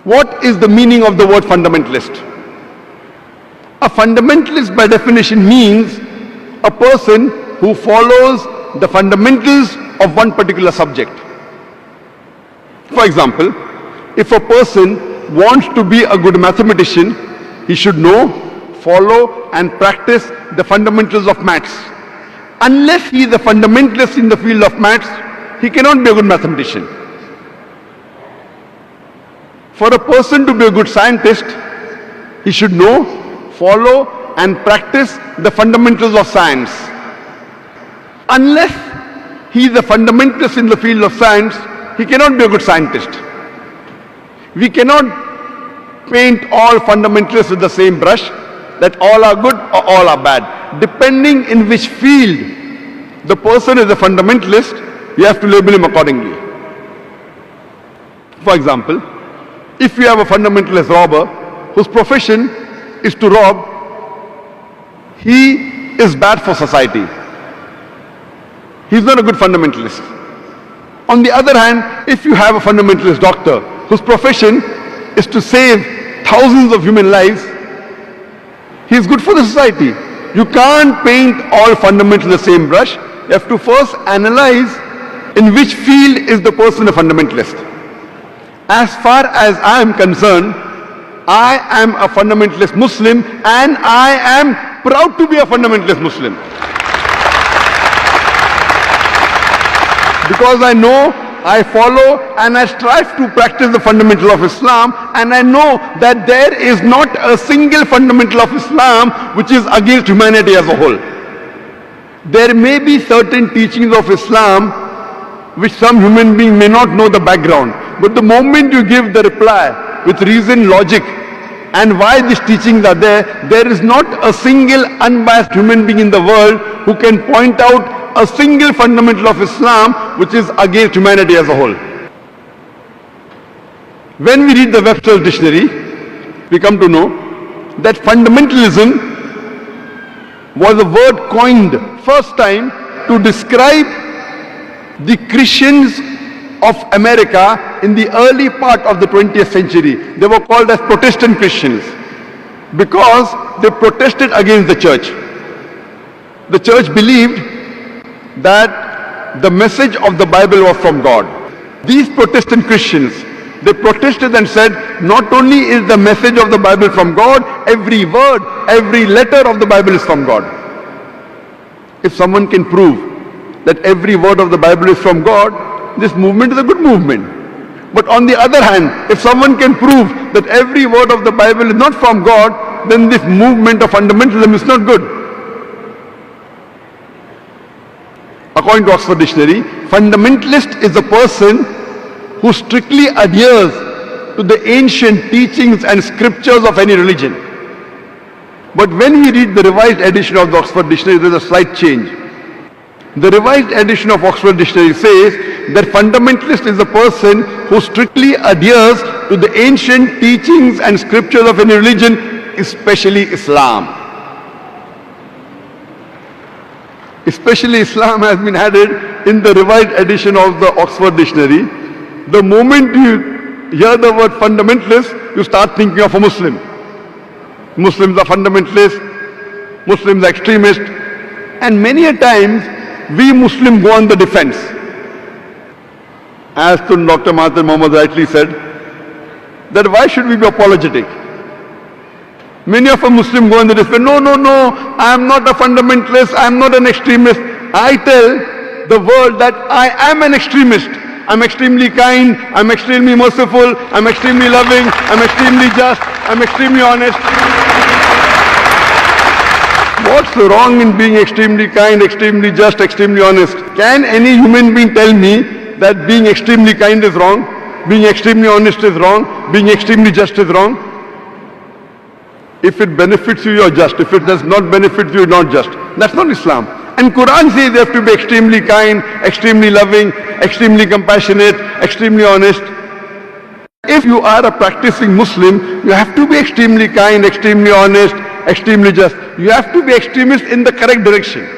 What is the meaning of the word fundamentalist? A fundamentalist by definition means a person who follows the fundamentals of one particular subject. For example, if a person wants to be a good mathematician, he should know, follow and practice the fundamentals of maths. Unless he is a fundamentalist in the field of maths, he cannot be a good mathematician. For a person to be a good scientist, he should know, follow and practice the fundamentals of science. Unless he is a fundamentalist in the field of science, he cannot be a good scientist. We cannot paint all fundamentalists with the same brush, that all are good or all are bad. Depending in which field the person is a fundamentalist, you have to label him accordingly. For example, if you have a fundamentalist robber whose profession is to rob, he is bad for society. He is not a good fundamentalist. On the other hand, if you have a fundamentalist doctor whose profession is to save thousands of human lives, he is good for the society. You can't paint all fundamentalists the same brush. You have to first analyze in which field is the person a fundamentalist. As far as I am concerned, I am a fundamentalist Muslim and I am proud to be a fundamentalist Muslim. Because I know, I follow and I strive to practice the fundamental of Islam, and I know that there is not a single fundamental of Islam which is against humanity as a whole. There may be certain teachings of Islam which some human being may not know the background, but the moment you give the reply with reason, logic and why these teachings are there, there is not a single unbiased human being in the world who can point out a single fundamental of Islam which is against humanity as a whole. When we read the Webster's dictionary, we come to know that fundamentalism was a word coined first time to describe the Christians of America in the early part of the 20th century. They were called as Protestant Christians because they protested against the church. The church believed that the message of the Bible was from God. These Protestant Christians, they protested and said, not only is the message of the Bible from God, every word, every letter of the Bible is from God. If someone can prove that every word of the Bible is from God, this movement is a good movement. But on the other hand, if someone can prove that every word of the Bible is not from God, then this movement of fundamentalism is not good. According to Oxford Dictionary, fundamentalist is a person who strictly adheres to the ancient teachings and scriptures of any religion. But when we read the revised edition of the Oxford Dictionary, there is a slight change. The revised edition of Oxford Dictionary says that fundamentalist is a person who strictly adheres to the ancient teachings and scriptures of any religion, especially Islam. Especially Islam has been added in the revised edition of the Oxford Dictionary. The moment you hear the word fundamentalist, you start thinking of a Muslim. Muslims are fundamentalists, Muslims are extremists, and many a times we Muslims go on the defense. As Dr. Mahathir Mohamad rightly said, that why should we be apologetic? Many of us Muslims go on the defense. No, I am not a fundamentalist, I am not an extremist. I tell the world that I am an extremist. I am extremely kind, I am extremely merciful, I am extremely loving, I am extremely just, I am extremely honest. What's wrong in being extremely kind, extremely just, extremely honest? Can any human being tell me that being extremely kind is wrong, being extremely honest is wrong, being extremely just is wrong? If it benefits you, you're just. If it does not benefit you, you're not just. That's not Islam. And Quran says you have to be extremely kind, extremely loving, extremely compassionate, extremely honest. If you are a practicing Muslim, you have to be extremely kind, extremely honest, extremely just. You have to be extremist in the correct direction.